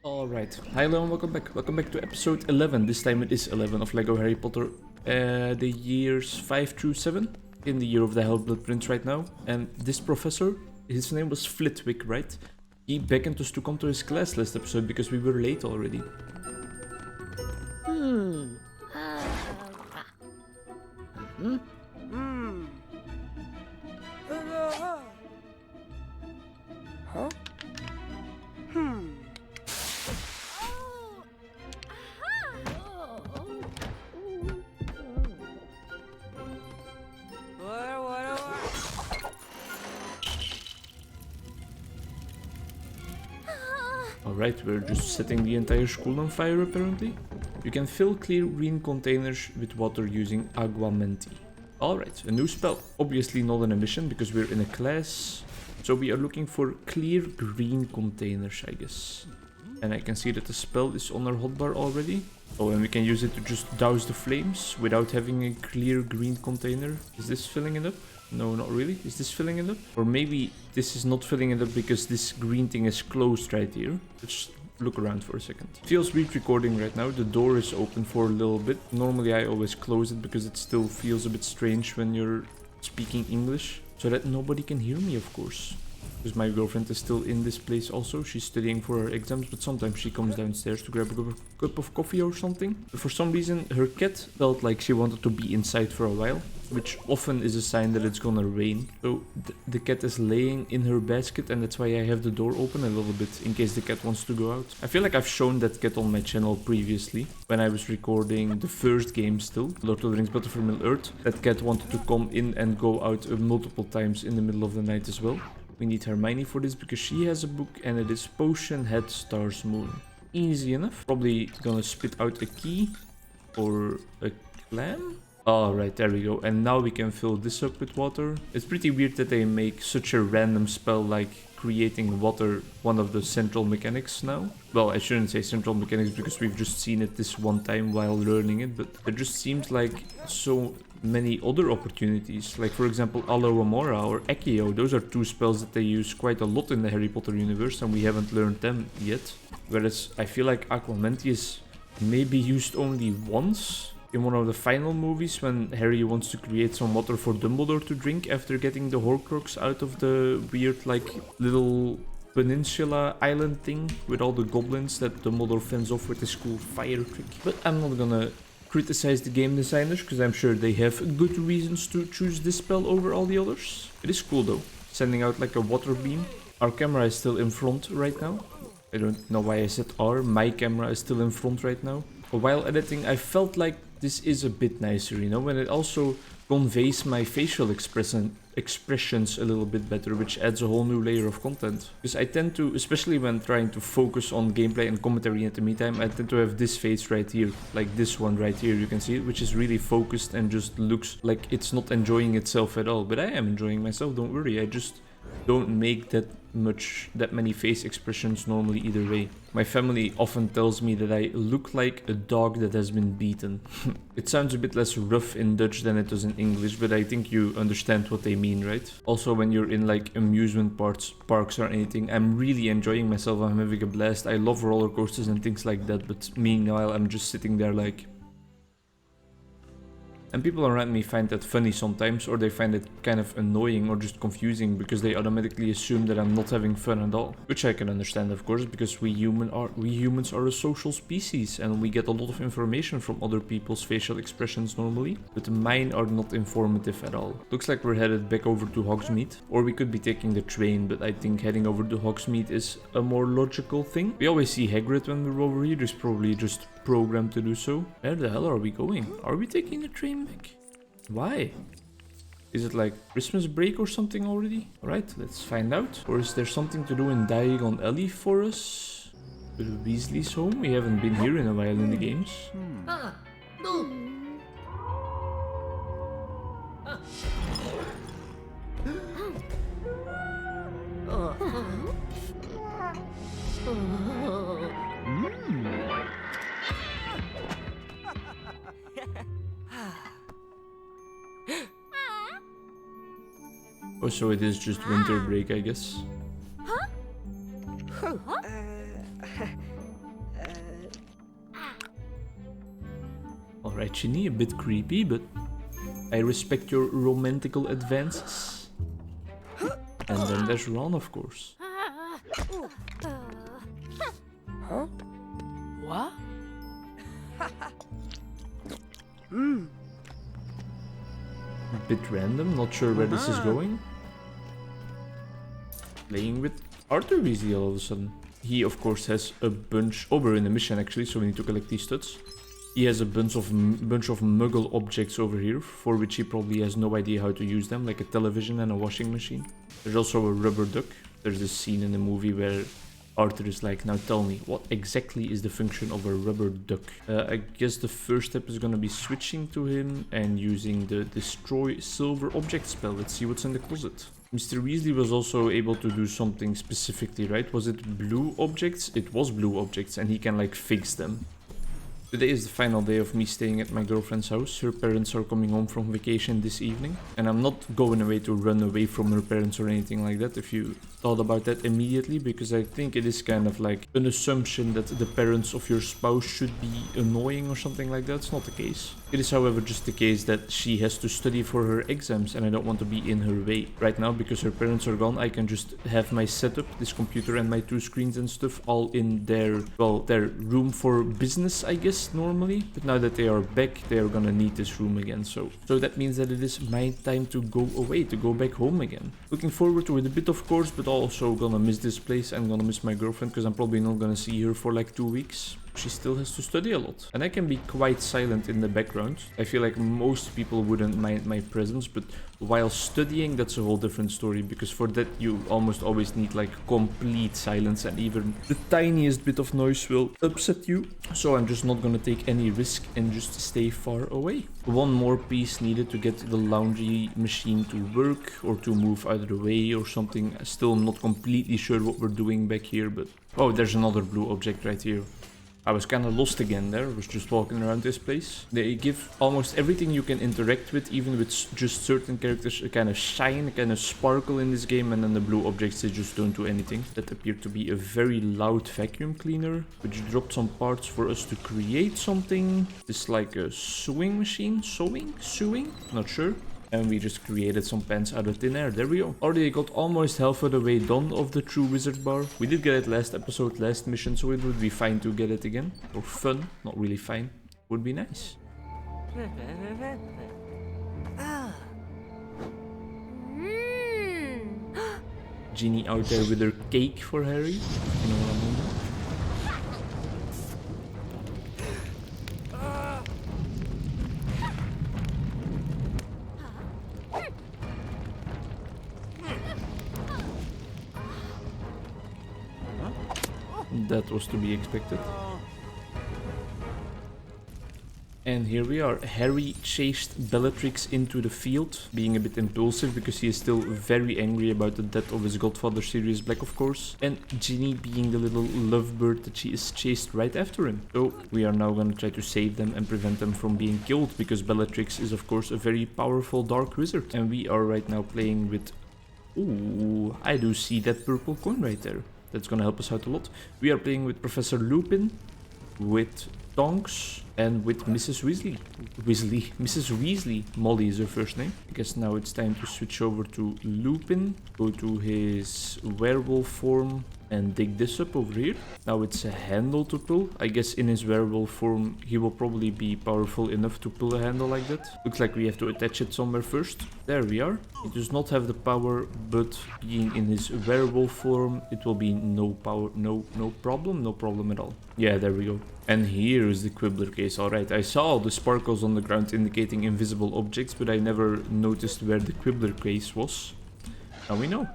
Alright, hi hello and welcome back. Welcome back to episode 11. This time it is 11 of LEGO Harry Potter. The years 5 through 7. In the year of the Half-Blood Prince right now. And this professor, his name was Flitwick, right? He beckoned us to come to his class last episode because we were late already. Alright, we're just setting the entire school on fire apparently. You can fill clear green containers with water using aguamenti. Alright, a new spell. Obviously not an emission because we're in a class. So we are looking for clear green containers, I guess. And I can see that the spell is on our hotbar already. Oh, and we can use it to just douse the flames without having a clear green container. Is this filling it up? No, not really. Is this filling it up? Or maybe this is not filling it up because this green thing is closed right here. Let's look around for a second. Feels weird recording right now. The door is open for a little bit. Normally I always close it because it still feels a bit strange when you're speaking English. So that nobody can hear me, of course. Because my girlfriend is still in this place also. She's studying for her exams, but sometimes she comes downstairs to grab a cup of coffee or something. But for some reason, her cat felt like she wanted to be inside for a while, which often is a sign that it's gonna rain. So the cat is laying in her basket, and that's why I have the door open a little bit, in case the cat wants to go out. I feel like I've shown that cat on my channel previously, when I was recording the first game still, Lord of the Rings Battle for Middle-earth. That cat wanted to come in and go out multiple times in the middle of the night as well. We need Hermione for this because she has a book and it is Potion Head Stars Moon. Easy enough. Probably gonna spit out a key or a clam. Alright, there we go. And now we can fill this up with water. It's pretty weird that they make such a random spell like creating water one of the central mechanics now. Well, I shouldn't say central mechanics because we've just seen it this one time while learning it, but it just seems like so many other opportunities, like for example Aloe Amora or Accio. Those are two spells that they use quite a lot in the Harry Potter universe and we haven't learned them yet. Whereas I feel like Aquamenti is maybe used only once in one of the final movies when Harry wants to create some water for Dumbledore to drink after getting the Horcrux out of the weird like little peninsula island thing with all the goblins that Dumbledore fends off with his cool fire trick. But I'm not gonna criticize the game designers because I'm sure they have good reasons to choose this spell over all the others. It is cool though, sending out like a water beam. Our camera is still in front right now. I don't know why I said our. My camera is still in front right now. But while editing, I felt like this is a bit nicer, you know, and it also conveys my facial expressions a little bit better, which adds a whole new layer of content. Because I tend to, especially when trying to focus on gameplay and commentary at the meantime, I tend to have this face right here, like this one right here, you can see it, which is really focused and just looks like it's not enjoying itself at all. But I am enjoying myself, don't worry, I just don't make that many face expressions normally either way. My family often tells me that I look like a dog that has been beaten. It sounds a bit less rough in Dutch than it does in English, but I think you understand what they mean, right? Also, when you're in like amusement parks or anything, I'm really enjoying myself, I'm having a blast. I love roller coasters and things like that, but meanwhile I'm just sitting there like... And people around me find that funny sometimes, or they find it kind of annoying or just confusing because they automatically assume that I'm not having fun at all. Which I can understand, of course, because we humans are a social species and we get a lot of information from other people's facial expressions normally, but mine are not informative at all. Looks like we're headed back over to Hogsmeade, or we could be taking the train, but I think heading over to Hogsmeade is a more logical thing. We always see Hagrid when we're over here, there's probably just programmed to do so. Where the hell are we going? Are we taking the train back? Why? Is it like Christmas break or something already? Alright, let's find out. Or is there something to do in Diagon Alley for us? To the Weasley's home? We haven't been here in a while in the games. Oh, so it is just winter break, I guess. Alright, Ginny, a bit creepy, but I respect your romantical advances. And then there's Ron, of course. Huh? What? A bit random, not sure where this is going. Playing with Arthur Weasley all of a sudden. He, of course, has a bunch... Oh, we're in a mission, actually, so we need to collect these studs. He has a bunch of muggle objects over here, for which he probably has no idea how to use them, like a television and a washing machine. There's also a rubber duck. There's this scene in the movie where Arthur is like, now tell me, what exactly is the function of a rubber duck? I guess the first step is going to be switching to him and using the destroy silver object spell. Let's see what's in the closet. Mr. Weasley was also able to do something specifically, right? Was it blue objects? It was blue objects, and he can like fix them. Today is the final day of me staying at my girlfriend's house. Her parents are coming home from vacation this evening. And I'm not going away to run away from her parents or anything like that, if you thought about that immediately, because I think it is kind of like an assumption that the parents of your spouse should be annoying or something like that. It's not the case. It is, however, just the case that she has to study for her exams and I don't want to be in her way. Right now, because her parents are gone, I can just have my setup, this computer and my 2 screens and stuff, all in their, well, their room for business, I guess, normally. But now that they are back, they are gonna need this room again. So that means that it is my time to go away, to go back home again. Looking forward to it a bit, of course, but also gonna miss this place. I'm gonna miss my girlfriend because I'm probably not gonna see her for like 2 weeks. She still has to study a lot. And I can be quite silent in the background. I feel like most people wouldn't mind my presence, but while studying, that's a whole different story, because for that you almost always need like complete silence, and even the tiniest bit of noise will upset you. So I'm just not gonna take any risk and just stay far away. One more piece needed to get the laundry machine to work or to move out of the way or something. Still not completely sure what we're doing back here, but... Oh, there's another blue object right here. I was kind of lost again there. I was just walking around this place. They give almost everything you can interact with, even with just certain characters, a kind of shine, a kind of sparkle in this game, and then the blue objects, they just don't do anything. That appeared to be a very loud vacuum cleaner, which dropped some parts for us to create something. This like a sewing machine? Sewing? Not sure. And we just created some pants out of thin air. There we go. Already got almost half of the way done of the true wizard bar. We did get it last episode, last mission, so it would be fine to get it again. Or fun, not really fine. Would be nice. Ginny out there with her cake for Harry. You know what I mean? That was to be expected. And here we are. Harry chased Bellatrix into the field, being a bit impulsive because he is still very angry about the death of his godfather, Sirius Black, of course. And Ginny being the little lovebird that she is, chased right after him. So we are now going to try to save them and prevent them from being killed, because Bellatrix is of course a very powerful dark wizard. And we are right now playing with... Ooh, I do see that purple coin right there. That's gonna help us out a lot. We are playing with Professor Lupin, with Tonks, and with Mrs. Weasley. Mrs. Weasley. Molly is her first name. I guess now it's time to switch over to Lupin. Go to his werewolf form and dig this up over here. Now it's a handle to pull. I guess in his werewolf form he will probably be powerful enough to pull a handle like that. Looks like we have to attach it somewhere first. There we are. He does not have the power, but being in his werewolf form, it will be no power, no problem at all. Yeah, there we go. And here is the Quibbler case. Alright, I saw the sparkles on the ground indicating invisible objects, but I never noticed where the Quibbler case was. Now we know.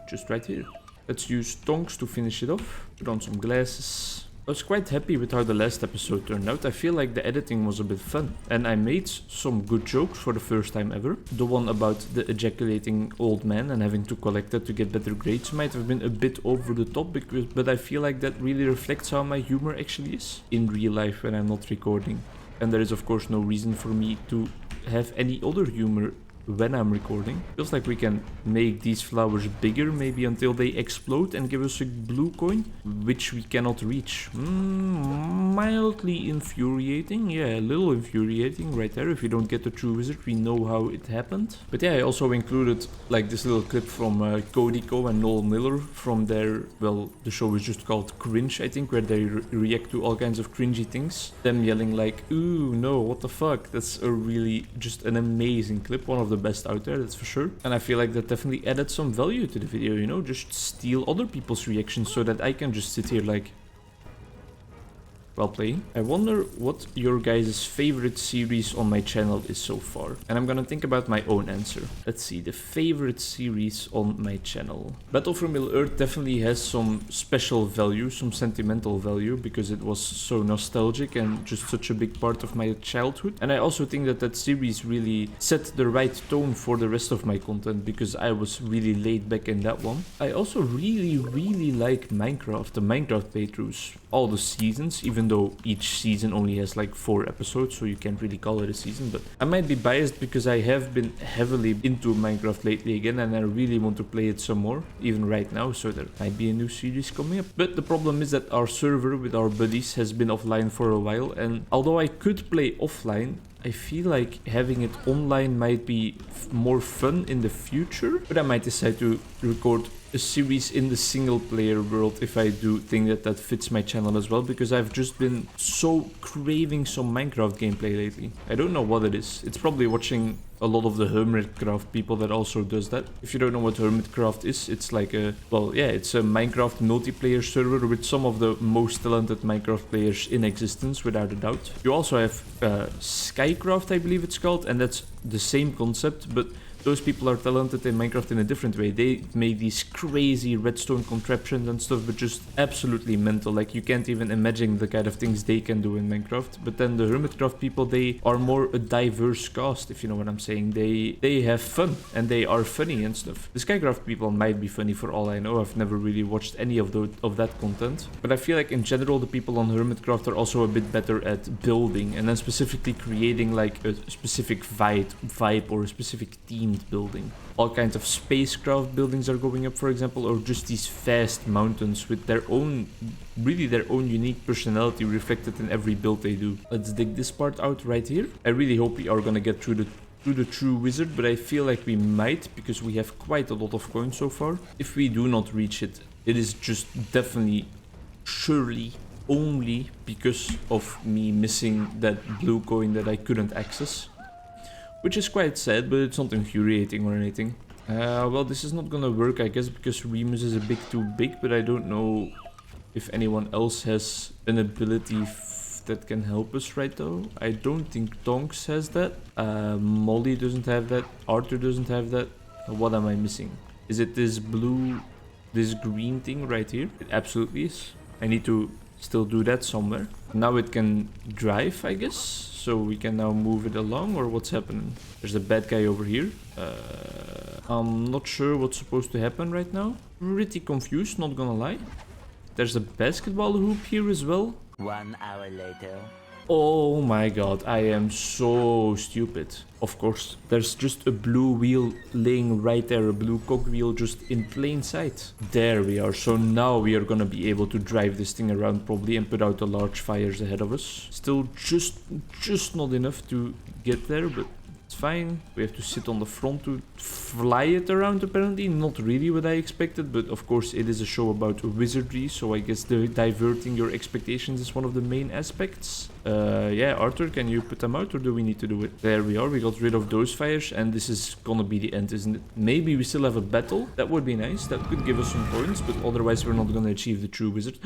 Just right here. Let's use Tonks to finish it off. Put on some glasses. I was quite happy with how the last episode turned out. I feel like the editing was a bit fun. And I made some good jokes for the first time ever. The one about the ejaculating old man and having to collect it to get better grades might have been a bit over the top, but I feel like that really reflects how my humor actually is in real life when I'm not recording. And there is of course no reason for me to have any other humor when I'm recording. Feels like we can make these flowers bigger, maybe until they explode and give us a blue coin, which we cannot reach. Mildly infuriating. Yeah, a little infuriating right there. If you don't get the true wizard, we know how it happened. But yeah, I also included like this little clip from Cody Co and Noel Miller from their, well, the show is just called Cringe, I think, where they react to all kinds of cringy things. Them yelling like, ooh, no, what the fuck? That's a really just an amazing clip, one of the best out there, that's for sure. And I feel like that definitely added some value to the video, you know, just steal other people's reactions so that I can just sit here like, while playing. I wonder what your guys' favorite series on my channel is so far. And I'm gonna think about my own answer. Let's see, the favorite series on my channel. Battle for Middle-earth definitely has some special value, some sentimental value, because it was so nostalgic and just such a big part of my childhood. And I also think that that series really set the right tone for the rest of my content, because I was really laid back in that one. I also really like Minecraft, the Minecraft playthroughs. All the seasons, even though each season only has like 4 episodes, so you can't really call it a season. But I might be biased because I have been heavily into Minecraft lately again, and I really want to play it some more, even right now, so there might be a new series coming up. But the problem is that our server with our buddies has been offline for a while, and although I could play offline, I feel like having it online might be more fun in the future, but I might decide to record a series in the single player world if I do think that that fits my channel as well, because I've just been so craving some Minecraft gameplay lately. I don't know what it is. It's probably watching a lot of the Hermitcraft people that also does that. If you don't know what Hermitcraft is, it's like a, well, yeah, it's a Minecraft multiplayer server with some of the most talented Minecraft players in existence, without a doubt. You also have Skycraft, I believe it's called, and that's the same concept, but those people are talented in Minecraft in a different way. They make these crazy redstone contraptions and stuff, but just absolutely mental. Like, you can't even imagine the kind of things they can do in Minecraft. But then the Hermitcraft people, they are more a diverse cast, if you know what I'm saying. They have fun, and they are funny and stuff. The Skycraft people might be funny for all I know. I've never really watched any of that content. But I feel like in general, the people on Hermitcraft are also a bit better at building, and then specifically creating like a specific vibe or a specific theme building. All kinds of spacecraft buildings are going up, for example, or just these vast mountains with their own, really their own unique personality reflected in every build they do. Let's dig this part out right here. I really hope we are gonna get through the true wizard, but I feel like we might, because we have quite a lot of coins so far. If we do not reach it, it is just definitely, surely, only because of me missing that blue coin that I couldn't access. Which is quite sad, but it's not infuriating or anything. Well, this is not gonna work, I guess, because Remus is a bit too big, but I don't know if anyone else has an ability that can help us right now. I don't think Tonks has that. Molly doesn't have that. Arthur doesn't have that. What am I missing? Is it this blue, this green thing right here? It absolutely is. I need to still do that somewhere. Now it can drive, I guess. So we can now move it along, or what's happening? There's a bad guy over here. I'm not sure what's supposed to happen right now. Pretty confused, not gonna lie. There's a basketball hoop here as well. 1 hour later. Oh my god, I am so stupid. Of course, there's just a blue wheel laying right there, a blue cogwheel just in plain sight. There we are, so now we are gonna be able to drive this thing around probably and put out the large fires ahead of us. Still just not enough to get there, but it's fine. We have to sit on the front to fly it around apparently. Not really what I expected, but of course it is a show about wizardry, so I guess diverting your expectations is one of the main aspects. Yeah, Arthur, can you put them out, or do we need to do it? There we are, we got rid of those fires, and this is gonna be the end, isn't it? Maybe we still have a battle. That would be nice. That could give us some points, but otherwise we're not gonna achieve the true wizard.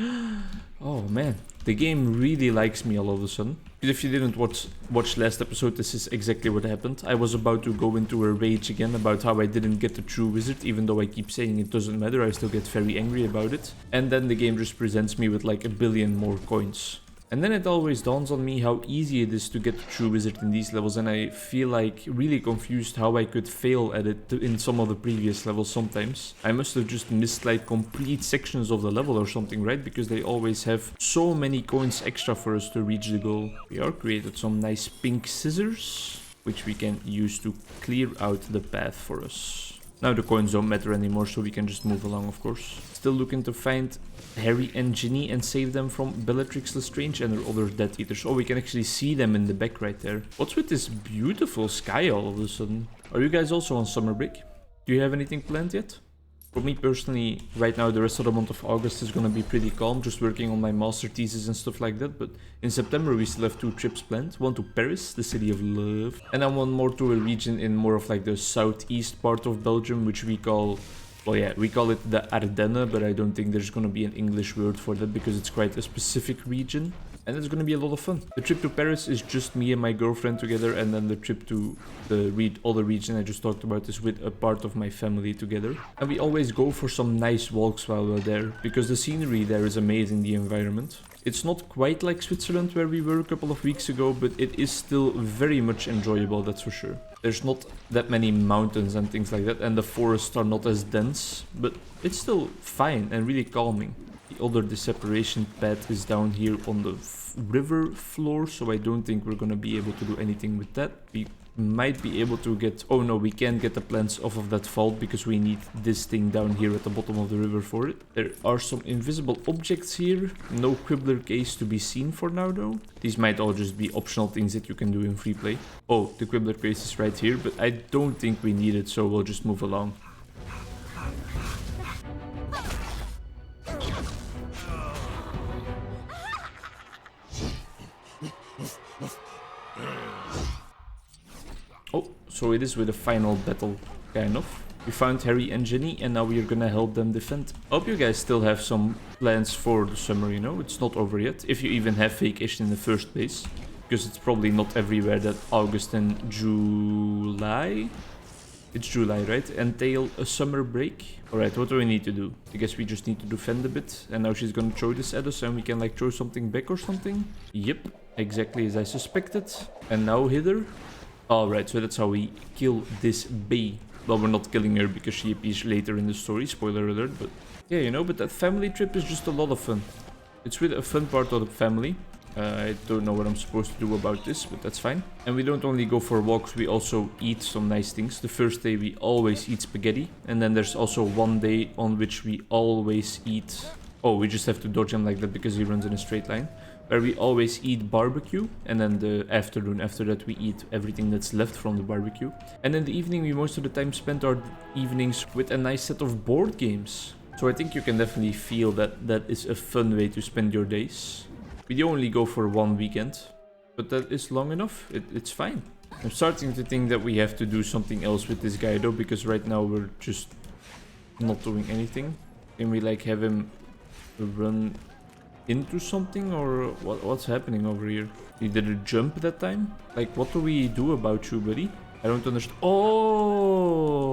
Oh man, the game really likes me all of a sudden. If you didn't watch last episode, this is exactly what happened. I was about to go into a rage again about how I didn't get the true wizard, even though I keep saying it doesn't matter. I still get very angry about it. And then the game just presents me with like 1 billion more coins. And then it always dawns on me how easy it is to get the true wizard in these levels, and I feel like really confused how I could fail at it in some of the previous levels sometimes. I must have just missed like complete sections of the level or something, right? Because they always have so many coins extra for us to reach the goal. We are created some nice pink scissors. which we can use to clear out the path for us. Now the coins don't matter anymore, so we can just move along, of course. Still looking to find Harry and Ginny and save them from Bellatrix Lestrange and her other Death Eaters. Oh, we can actually see them in the back right there. What's with this beautiful sky all of a sudden? Are you guys also on summer break? Do you have anything planned yet? For me personally, right now the rest of the month of August is gonna be pretty calm, just working on my master thesis and stuff like that, but in September we still have 2 trips planned. One to Paris, the city of love, and then one more to a region in more of like the southeast part of Belgium, which we call, well yeah, we call it the Ardennes, but I don't think there's gonna be an English word for that because it's quite a specific region. And it's gonna be a lot of fun. The trip to Paris is just me and my girlfriend together, and then the trip to the other region I just talked about is with a part of my family together. And we always go for some nice walks while we're there, because the scenery there is amazing, the environment. It's not quite like Switzerland where we were a couple of weeks ago, but it is still very much enjoyable, that's for sure. There's not that many mountains and things like that, and the forests are not as dense, but it's still fine and really calming. The separation path is down here on the river floor, so I don't think we're gonna be able to do anything with that. We might be able to get... Oh no, we can't get the plants off of that vault because we need this thing down here at the bottom of the river for it. There are some invisible objects here. No Quibbler case to be seen for now though. These might all just be optional things that you can do in free play. Oh, the Quibbler case is right here, but I don't think we need it, so we'll just move along. Oh, so it is with a final battle, kind of. We found Harry and Ginny, and now we are gonna help them defend. Hope you guys still have some plans for the summer, you know? It's not over yet, if you even have vacation in the first place. Because it's probably not everywhere that August and July... It's July, right? Entail a summer break. Alright, what do we need to do? I guess we just need to defend a bit. And now she's gonna throw this at us and we can like throw something back or something. Yep, exactly as I suspected. And now hit her. Alright, so that's how we kill this bee. Well, we're not killing her because she appears later in the story, spoiler alert, but... Yeah, you know, but that family trip is just a lot of fun. It's with a fun part of the family. I don't know what I'm supposed to do about this, but that's fine. And we don't only go for walks, we also eat some nice things. The first day we always eat spaghetti. And then there's also one day on which we always eat... Oh, we just have to dodge him like that because he runs in a straight line. Where we always eat barbecue, and then the afternoon after that we eat everything that's left from the barbecue. And in the evening we most of the time spend our evenings with a nice set of board games. So I think you can definitely feel that that is a fun way to spend your days. We only go for one weekend, but that is long enough, it's fine. I'm starting to think that we have to do something else with this guy though, because right now we're just not doing anything. Can we like have him run into something, or what's happening over here? He did a jump that time? Like, what do we do about you, buddy? I don't understand. Oh,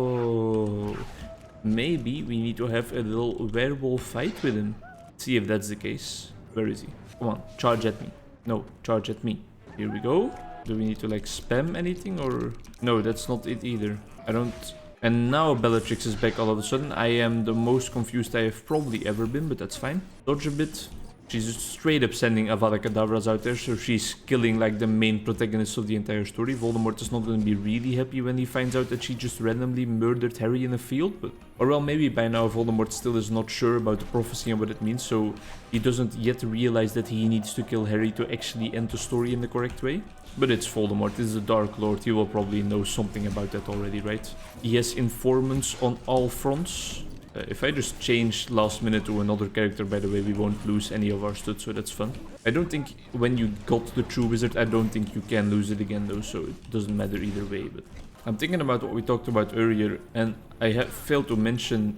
maybe we need to have a little werewolf fight with him. See if that's the case. Where is he? Come on, charge at me. No, charge at me. Here we go. Do we need to like spam anything, or... No, that's not it either. I don't... And now Bellatrix is back all of a sudden. I am the most confused I have probably ever been, but that's fine. Dodge a bit. She's just straight up sending Avada Kedavras out there, so she's killing like the main protagonist of the entire story. Voldemort is not going to be really happy when he finds out that she just randomly murdered Harry in a field, but... Or well, maybe by now Voldemort still is not sure about the prophecy and what it means, so he doesn't yet realize that he needs to kill Harry to actually end the story in the correct way. But it's Voldemort, this is the Dark Lord, he will probably know something about that already, right? He has informants on all fronts. If I just change last minute to another character, by the way, we won't lose any of our stud, so that's fun. I don't think when you got the true wizard, I don't think you can lose it again though, so it doesn't matter either way. But I'm thinking about what we talked about earlier, and I have failed to mention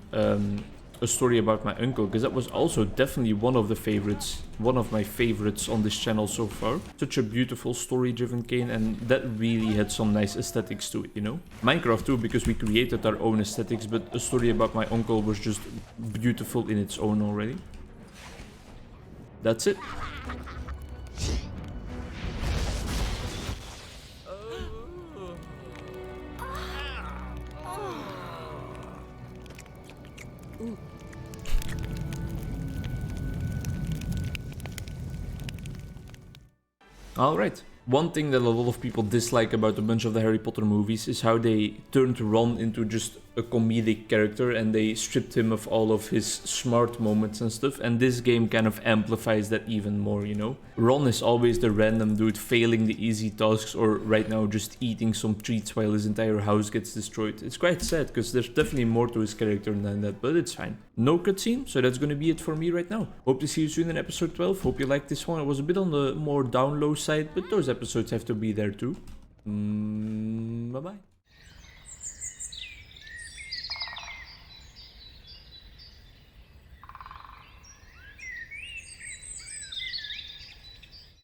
a story about my uncle, because that was also definitely one of my favorites on this channel so far. Such a beautiful story-driven game, and that really had some nice aesthetics to it, you know? Minecraft too, because we created our own aesthetics, but a story about my uncle was just beautiful in its own already. That's it. Alright, One thing that a lot of people dislike about a bunch of the Harry Potter movies is how they turned Ron into just a comedic character and they stripped him of all of his smart moments and stuff, and this game kind of amplifies that even more, you know? Ron is always the random dude failing the easy tasks or right now just eating some treats while his entire house gets destroyed. It's quite sad because there's definitely more to his character than that, but it's fine. No cutscene, so that's gonna be it for me right now. Hope to see you soon in episode 12. Hope you liked this one. It was a bit on the more down low side, but those episodes have to be there too. Bye bye.